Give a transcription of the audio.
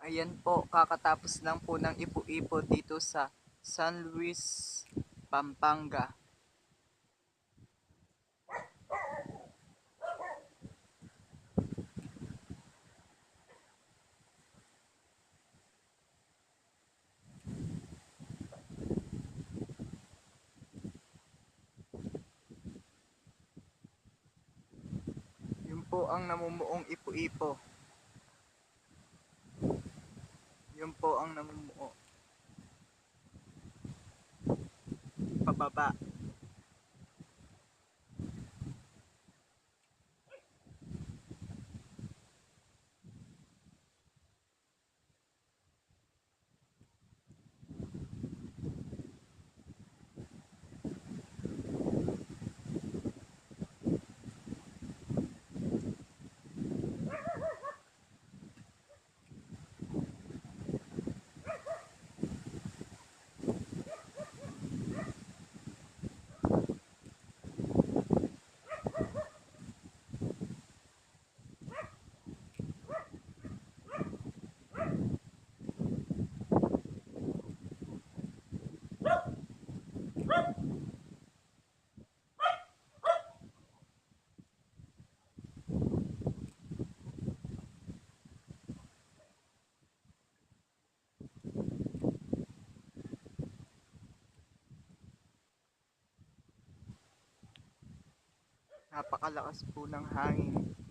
Ayan po, kakatapos lang po ng ipo-ipo dito sa San Luis, Pampanga. Yun po ang namumuong ipo-ipo. Yun po ang namumuo. Pababa. Napakalakas po ng hangin.